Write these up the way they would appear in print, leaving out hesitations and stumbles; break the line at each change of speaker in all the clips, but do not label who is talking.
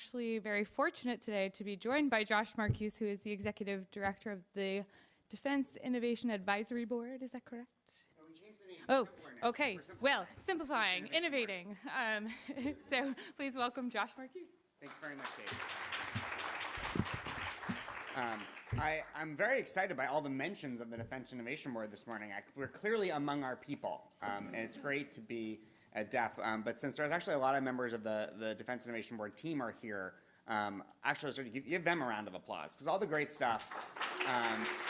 actually very fortunate today to be joined by Josh Marcuse, who is the Executive Director of the Defense Innovation Advisory Board. Is that correct?
No, we changed the name.
Oh, okay. Well, simplifying, innovating. So please welcome Josh Marcuse.
Thanks very much, Dave. I'm very excited by all the mentions of the Defense Innovation Board this morning. We're clearly among our people, and it's great to be at DEF. But since there's actually a lot of members of the Defense Innovation Board team are here, actually sort of give them a round of applause, because all the great stuff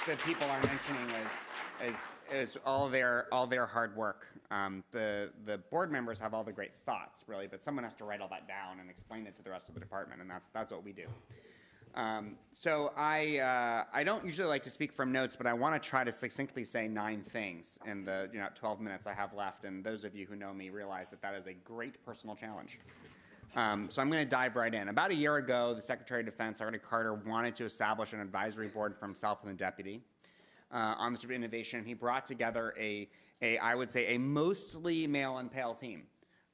that people are mentioning is all their hard work. The board members have all the great thoughts, really, but someone has to write all that down and explain it to the rest of the department, and that's what we do. So I don't usually like to speak from notes, but I want to try to succinctly say 9 things in the 12 minutes I have left, and those of you who know me realize that that is a great personal challenge. So I'm going to dive right in. About a year ago, the Secretary of Defense, Secretary Carter, wanted to establish an advisory board for himself and the deputy on this innovation. He brought together I would say, a mostly male and pale team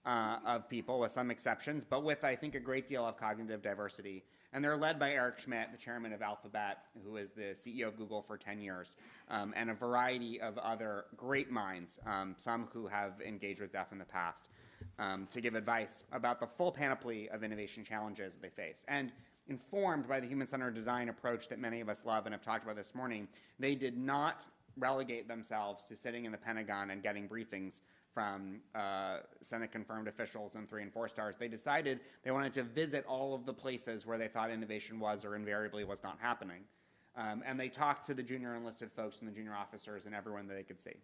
of people, with some exceptions, but with, I think, a great deal of cognitive diversity. And they're led by Eric Schmidt, the chairman of Alphabet, who is the CEO of Google for 10 years, and a variety of other great minds, some who have engaged with DEF in the past, to give advice about the full panoply of innovation challenges that they face. And informed by the human-centered design approach that many of us love and have talked about this morning, they did not relegate themselves to sitting in the Pentagon and getting briefings from Senate-confirmed officials and 3 and 4 stars. They decided they wanted to visit all of the places where they thought innovation was or invariably was not happening. And they talked to the junior enlisted folks and the junior officers and everyone that they could see.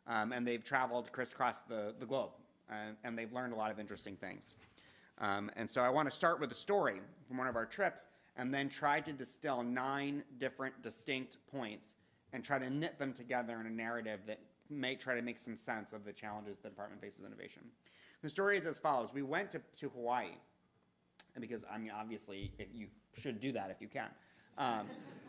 And they've traveled crisscross the globe, and they've learned a lot of interesting things. And so I want to start with a story from one of our trips and then try to distill 9 different distinct points and try to knit them together in a narrative that may try to make some sense of the challenges the department faces with innovation. The story is as follows. We went to Hawaii, because, I mean, obviously, you should do that if you can.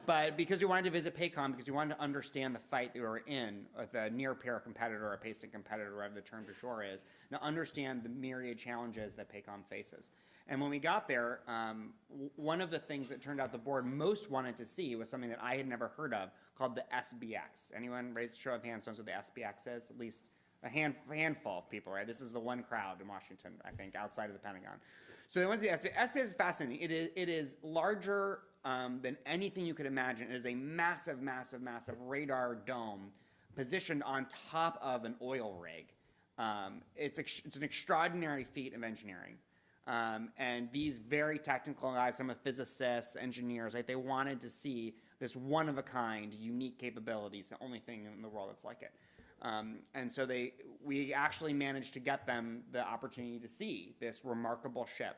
But because we wanted to visit PACOM, because we wanted to understand the fight that we were in with a near-peer competitor, a pacing competitor, whatever the term du jour is, to understand the myriad challenges that PACOM faces. And when we got there, one of the things that turned out the board most wanted to see was something that I had never heard of, called the SBX. Anyone raise a show of hands knows what the SBX is? At least a handful of people, right? This is the one crowd in Washington, I think, outside of the Pentagon. So there was the SBX. SBX is fascinating. It is larger than anything you could imagine. It is a massive, massive, massive radar dome positioned on top of an oil rig. It's an extraordinary feat of engineering. And these very technical guys, some of physicists, engineers, right, they wanted to see this one-of-a-kind, unique capabilities, the only thing in the world that's like it. And so we actually managed to get them the opportunity to see this remarkable ship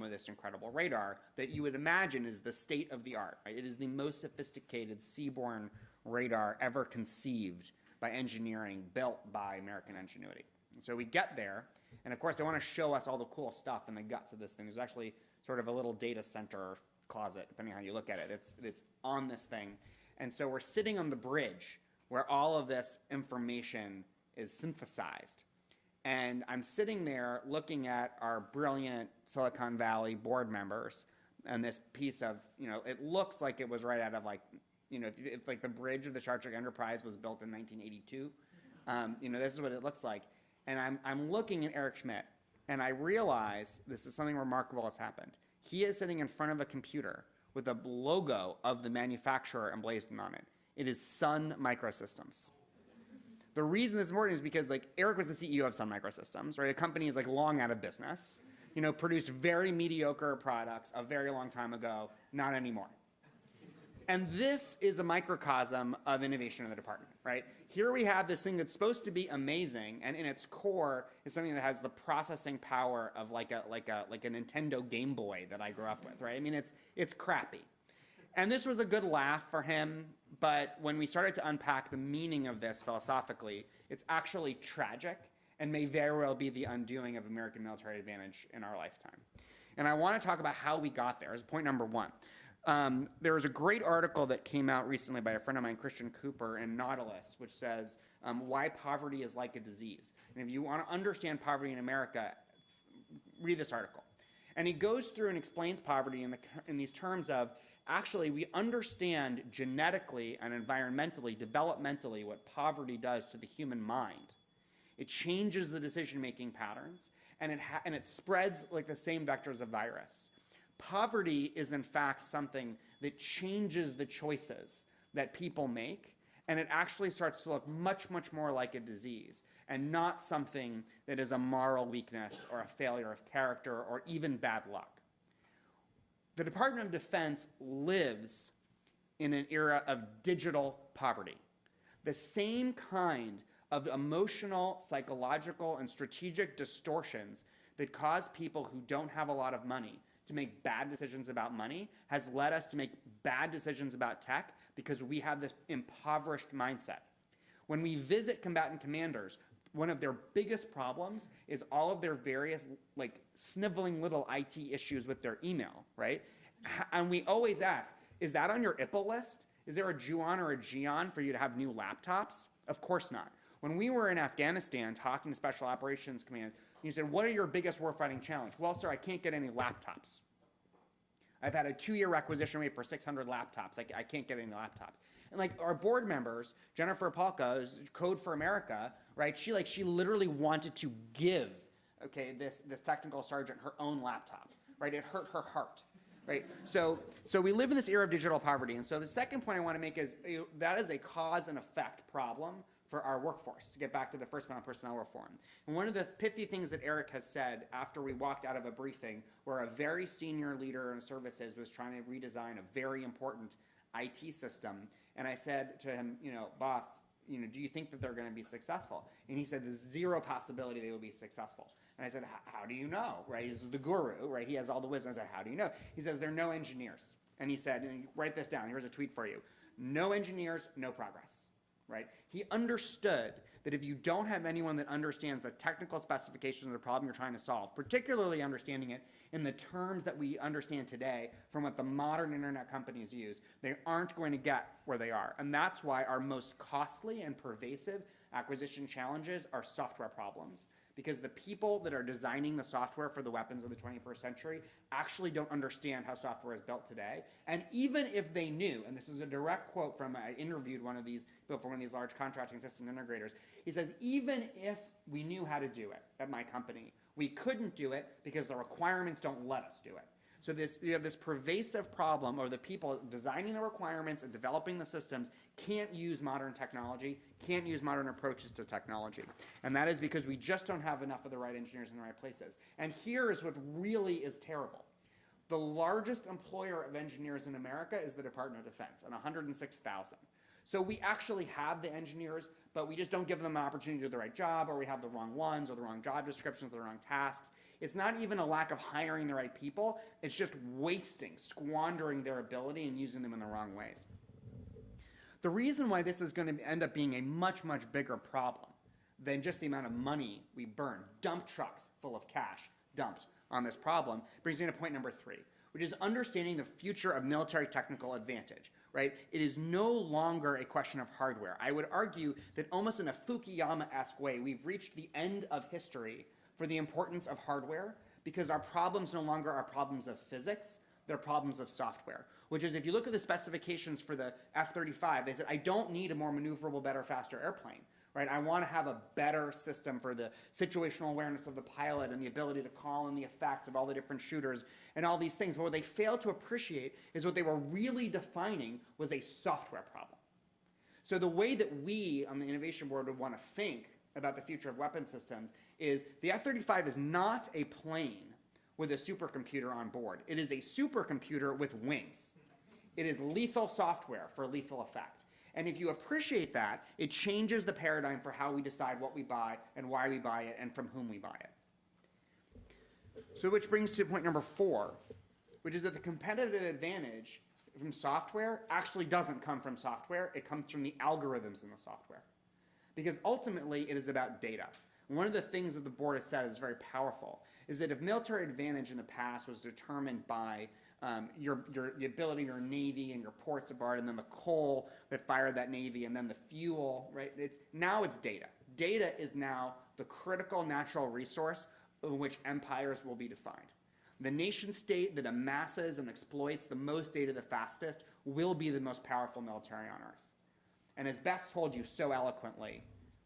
with this incredible radar that you would imagine is the state of the art. Right? It is the most sophisticated seaborne radar ever conceived by engineering, built by American ingenuity. And so we get there, and of course they want to show us all the cool stuff in the guts of this thing. There's actually sort of a little data center closet, depending on how you look at it. It's on this thing. And so we're sitting on the bridge where all of this information is synthesized. And I'm sitting there looking at our brilliant Silicon Valley board members and this piece of, it looks like it was right out of if like the bridge of the Star Trek Enterprise was built in 1982, this is what it looks like. And I'm looking at Eric Schmidt, and I realize this is something remarkable has happened. He is sitting in front of a computer with a logo of the manufacturer emblazoned on it. It is Sun Microsystems. The reason this is important is because Eric was the CEO of Sun Microsystems, right? The company is long out of business, produced very mediocre products a very long time ago, not anymore. And this is a microcosm of innovation in the department, right? Here we have this thing that's supposed to be amazing, and in its core is something that has the processing power of like a Nintendo Game Boy that I grew up with, right? I mean, it's crappy. And this was a good laugh for him, but when we started to unpack the meaning of this philosophically, it's actually tragic and may very well be the undoing of American military advantage in our lifetime. And I want to talk about how we got there as point number 1. There was a great article that came out recently by a friend of mine, Christian Cooper, in Nautilus, which says why poverty is like a disease. And if you want to understand poverty in America, read this article. And he goes through and explains poverty in these terms of, actually, we understand genetically and environmentally, developmentally, what poverty does to the human mind. It changes the decision-making patterns, and it spreads like the same vectors of virus. Poverty is, in fact, something that changes the choices that people make, and it actually starts to look much, much more like a disease, and not something that is a moral weakness or a failure of character or even bad luck. The Department of Defense lives in an era of digital poverty. The same kind of emotional, psychological, and strategic distortions that cause people who don't have a lot of money to make bad decisions about money has led us to make bad decisions about tech because we have this impoverished mindset. When we visit combatant commanders, one of their biggest problems is all of their various sniveling little IT issues with their email, right? And we always ask, is that on your IPA list? Is there a Juon or a Geon for you to have new laptops? Of course not. When we were in Afghanistan talking to Special Operations Command, you said, what are your biggest warfighting challenge? Well, sir, I can't get any laptops. I've had a 2-year requisition rate for 600 laptops. I can't get any laptops. And our board members, Jennifer Palka, Code for America, right? She literally wanted to give, okay, this technical sergeant her own laptop, right? It hurt her heart. Right? So we live in this era of digital poverty. And so the second point I want to make is that is a cause and effect problem for our workforce, to get back to the first one on personnel reform. And one of the pithy things that Eric has said after we walked out of a briefing where a very senior leader in services was trying to redesign a very important IT system, and I said to him, boss, do you think that they're going to be successful? And he said, there's zero possibility they will be successful. And I said, how do you know, right? He's the guru, right? He has all the wisdom. I said, how do you know? He says, there are no engineers. And he said, and write this down, here's a tweet for you. No engineers, no progress, right? He understood that if you don't have anyone that understands the technical specifications of the problem you're trying to solve, particularly understanding it in the terms that we understand today from what the modern internet companies use, they aren't going to get where they are. And that's why our most costly and pervasive acquisition challenges are software problems. Because the people that are designing the software for the weapons of the 21st century actually don't understand how software is built today. And even if they knew, and this is a direct quote from, I interviewed one of these people for one of these large contracting system integrators. He says, even if we knew how to do it at my company, we couldn't do it because the requirements don't let us do it. So you have this pervasive problem, or the people designing the requirements and developing the systems can't use modern technology, can't use modern approaches to technology. And that is because we just don't have enough of the right engineers in the right places. And here is what really is terrible. The largest employer of engineers in America is the Department of Defense, and 106,000. So we actually have the engineers, but we just don't give them an opportunity to do the right job, or we have the wrong ones, or the wrong job descriptions, or the wrong tasks. It's not even a lack of hiring the right people. It's just wasting, squandering their ability and using them in the wrong ways. The reason why this is going to end up being a much, much bigger problem than just the amount of money we burn, dump trucks full of cash dumped on this problem, brings me to point number 3, which is understanding the future of military technical advantage. Right? It is no longer a question of hardware. I would argue that almost in a Fukuyama-esque way, we've reached the end of history for the importance of hardware, because our problems no longer are problems of physics, they're problems of software. Which is, if you look at the specifications for the F-35, they said, I don't need a more maneuverable, better, faster airplane. Right? I want to have a better system for the situational awareness of the pilot and the ability to call in the effects of all the different shooters and all these things. But what they failed to appreciate is what they were really defining was a software problem. So the way that we on the Innovation Board would want to think about the future of weapon systems is the F-35 is not a plane with a supercomputer on board. It is a supercomputer with wings. It is lethal software for lethal effect. And if you appreciate that, it changes the paradigm for how we decide what we buy and why we buy it and from whom we buy it. So which brings to point number 4, which is that the competitive advantage from software actually doesn't come from software. It comes from the algorithms in the software. Because ultimately, it is about data. And one of the things that the board has said is very powerful is that if military advantage in the past was determined by the ability of your Navy and your ports aboard, and then the coal that fired that Navy, and then the fuel, right? Now it's data. Data is now the critical natural resource in which empires will be defined. The nation state that amasses and exploits the most data the fastest will be the most powerful military on Earth. And as Bess told you so eloquently,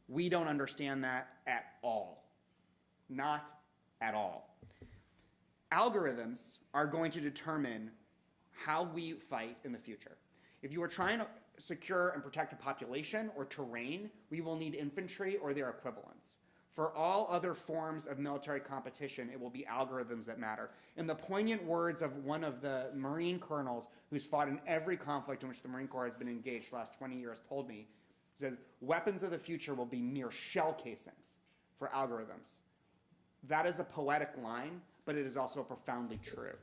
we don't understand that at all. Not at all. Algorithms are going to determine how we fight in the future. If you are trying to secure and protect a population or terrain, we will need infantry or their equivalents. For all other forms of military competition, it will be algorithms that matter. In the poignant words of one of the Marine colonels who's fought in every conflict in which the Marine Corps has been engaged the last 20 years told me, he says, weapons of the future will be mere shell casings for algorithms. That is a poetic line, but it is also profoundly true.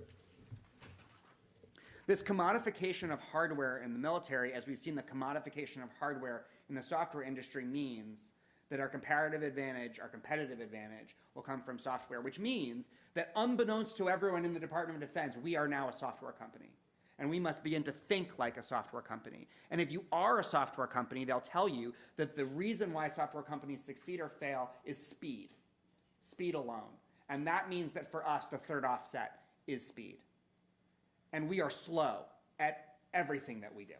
This commodification of hardware in the military, as we've seen the commodification of hardware in the software industry, means that our comparative advantage, our competitive advantage, will come from software, which means that unbeknownst to everyone in the Department of Defense, we are now a software company. And we must begin to think like a software company. And if you are a software company, they'll tell you that the reason why software companies succeed or fail is speed. Speed alone. And that means that for us, the third offset is speed. And we are slow at everything that we do.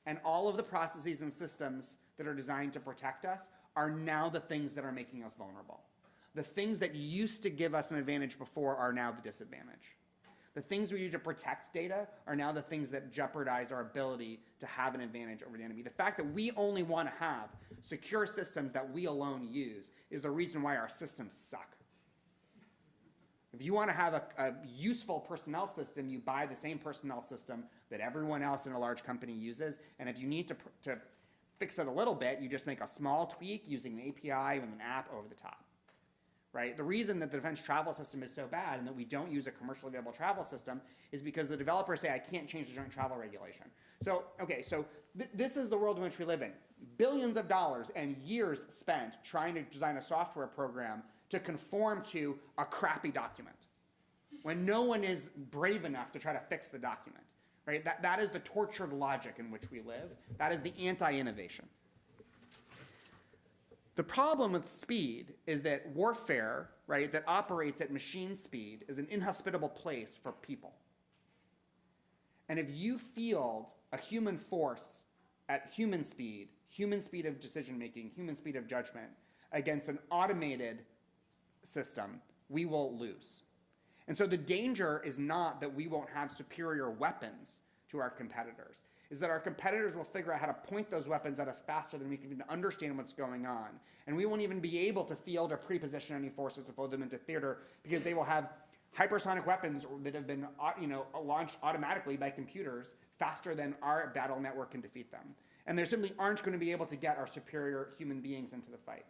And all of the processes and systems that are designed to protect us are now the things that are making us vulnerable. The things that used to give us an advantage before are now the disadvantage. The things we do to protect data are now the things that jeopardize our ability to have an advantage over the enemy. The fact that we only want to have secure systems that we alone use is the reason why our systems suck. If you want to have a useful personnel system, you buy the same personnel system that everyone else in a large company uses, and if you need to fix it a little bit, you just make a small tweak using an API with an app over the top. Right? The reason that the defense travel system is so bad and that we don't use a commercially available travel system is because the developers say, I can't change the joint travel regulation. So, okay, so this is the world in which we live in. Billions of dollars and years spent trying to design a software program to conform to a crappy document when no one is brave enough to try to fix the document. Right? That is the tortured logic in which we live. That is the anti-innovation. The problem with speed is that warfare, right, that operates at machine speed is an inhospitable place for people. And if you field a human force at human speed of decision-making, human speed of judgment, against an automated system, we will lose. And so the danger is not that we won't have superior weapons to our competitors, is that our competitors will figure out how to point those weapons at us faster than we can even understand what's going on. And we won't even be able to field or pre-position any forces to fold them into theater because they will have hypersonic weapons that have been launched automatically by computers faster than our battle network can defeat them. And they simply aren't going to be able to get our superior human beings into the fight.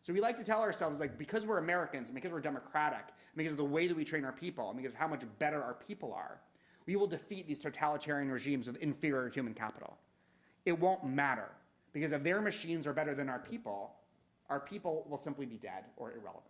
So we like to tell ourselves, like, because we're Americans, and because we're democratic, and because of the way that we train our people, and because of how much better our people are, we will defeat these totalitarian regimes with inferior human capital. It won't matter, because if their machines are better than our people will simply be dead or irrelevant.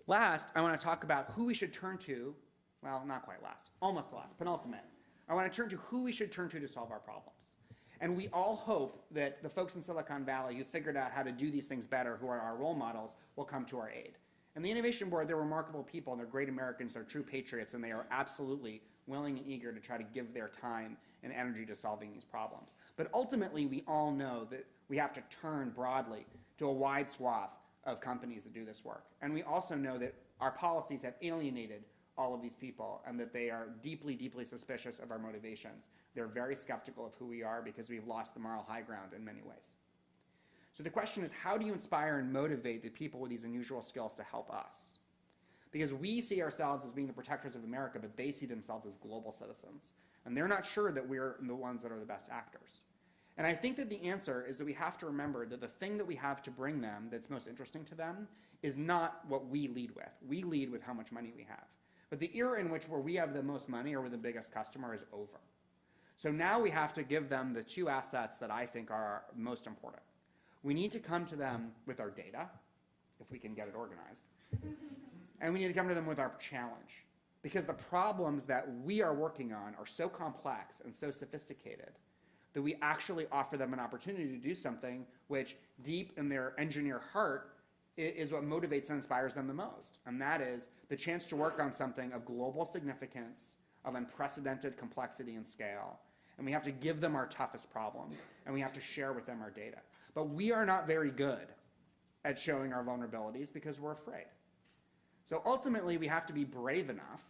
Last, I want to talk about who we should turn to, well, not quite last, almost last, penultimate. I want to turn to who we should turn to solve our problems. And we all hope that the folks in Silicon Valley who figured out how to do these things better, who are our role models, will come to our aid. And the Innovation Board, they're remarkable people, and they're great Americans, they're true patriots, and they are absolutely willing and eager to try to give their time and energy to solving these problems. But ultimately, we all know that we have to turn broadly to a wide swath of companies that do this work. And we also know that our policies have alienated all of these people and that they are deeply, deeply suspicious of our motivations. They're very skeptical of who we are because we've lost the moral high ground in many ways. So the question is, how do you inspire and motivate the people with these unusual skills to help us? Because we see ourselves as being the protectors of America, but they see themselves as global citizens. And they're not sure that we're the ones that are the best actors. And I think that the answer is that we have to remember that the thing that we have to bring them that's most interesting to them is not what we lead with. We lead with how much money we have. But the era in which where we have the most money or we're the biggest customer is over. So now we have to give them the two assets that I think are most important. We need to come to them with our data, if we can get it organized. And we need to come to them with our challenge. Because the problems that we are working on are so complex and so sophisticated that we actually offer them an opportunity to do something which, deep in their engineer heart, is what motivates and inspires them the most. And that is the chance to work on something of global significance, of unprecedented complexity and scale. And we have to give them our toughest problems, and we have to share with them our data. But we are not very good at showing our vulnerabilities because we're afraid. So ultimately, we have to be brave enough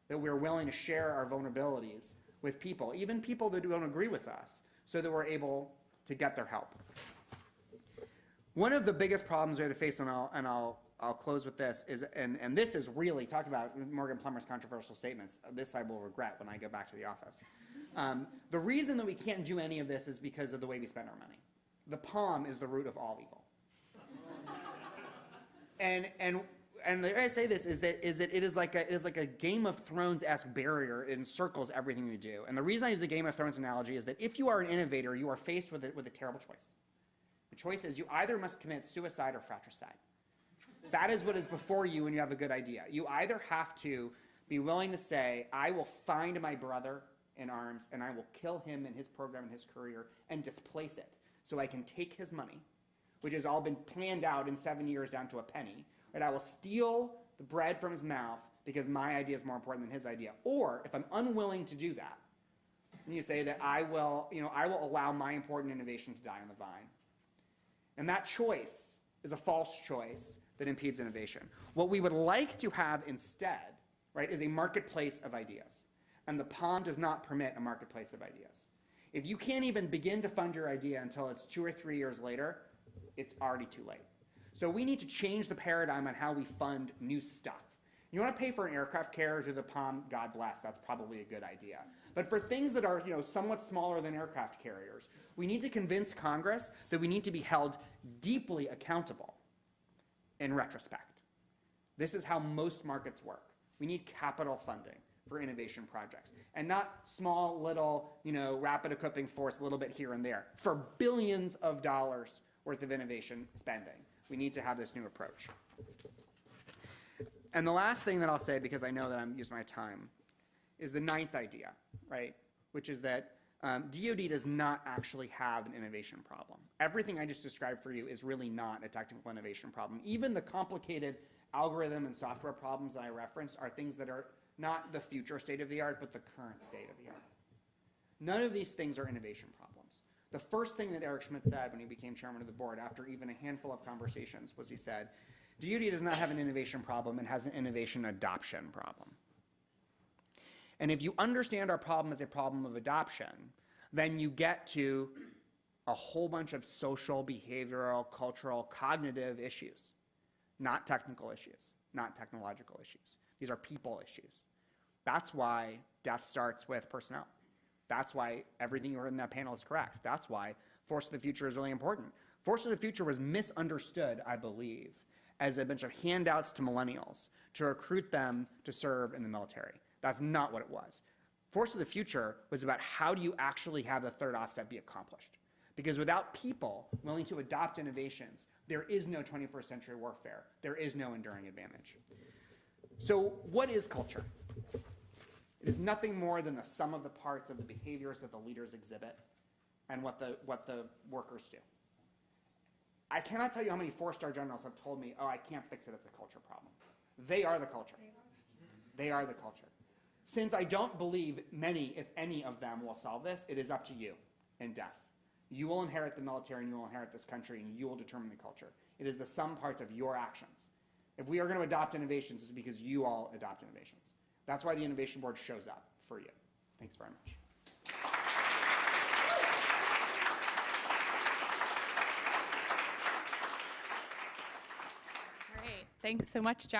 that we're willing to share our vulnerabilities with people, even people that don't agree with us, so that we're able to get their help. One of the biggest problems we have to face, and I'll close with this, is, and this is really, talk about Morgan Plummer's controversial statements, this I will regret when I go back to the office. The reason that we can't do any of this is because of the way we spend our money. The palm is the root of all evil. And the way I say this is that it is like a Game of Thrones-esque barrier. It encircles everything we do. And the reason I use the Game of Thrones analogy is that if you are an innovator, you are faced with a terrible choice. The choice is you either must commit suicide or fratricide. That is what is before you when you have a good idea. You either have to be willing to say, I will find my brother in arms and I will kill him and his program and his career and displace it so I can take his money, which has all been planned out in 7 years down to a penny, and I will steal the bread from his mouth because my idea is more important than his idea. Or if I'm unwilling to do that, then you say that I will allow my important innovation to die on the vine. And that choice is a false choice that impedes innovation. What we would like to have instead, right, is a marketplace of ideas. And the palm does not permit a marketplace of ideas. If you can't even begin to fund your idea until it's 2 or 3 years later, it's already too late. So we need to change the paradigm on how we fund new stuff. You want to pay for an aircraft carrier through the palm, God bless, that's probably a good idea. But for things that are somewhat smaller than aircraft carriers, we need to convince Congress that we need to be held deeply accountable in retrospect. This is how most markets work. We need capital funding for innovation projects, and not small little, rapid equipping force a little bit here and there. For billions of dollars worth of innovation spending, we need to have this new approach. And the last thing that I'll say, because I know that I'm using my time, is the ninth idea, right? Which is that DoD does not actually have an innovation problem. Everything I just described for you is really not a technical innovation problem. Even the complicated algorithm and software problems that I referenced are things that are not the future state of the art, but the current state of the art. None of these things are innovation problems. The first thing that Eric Schmidt said when he became chairman of the board after even a handful of conversations was he said, DoD does not have an innovation problem, it has an innovation adoption problem. And if you understand our problem as a problem of adoption, then you get to a whole bunch of social, behavioral, cultural, cognitive issues, not technical issues, not technological issues. These are people issues. That's why DEF starts with personnel. That's why everything you heard in that panel is correct. That's why Force of the Future is really important. Force of the Future was misunderstood, I believe, as a bunch of handouts to millennials to recruit them to serve in the military. That's not what it was. Force of the Future was about how do you actually have the third offset be accomplished? Because without people willing to adopt innovations, there is no 21st century warfare. There is no enduring advantage. So what is culture? It is nothing more than the sum of the parts of the behaviors that the leaders exhibit and what the workers do. I cannot tell you how many 4-star generals have told me, oh, I can't fix it, it's a culture problem. They are the culture. They are the culture. Since I don't believe many, if any of them will solve this, it is up to you in DEF. You will inherit the military and you will inherit this country and you will determine the culture. It is the sum parts of your actions. If we are going to adopt innovations, it's because you all adopt innovations. That's why the Innovation Board shows up for you. Thanks very much.
Great. Thanks so much, Josh.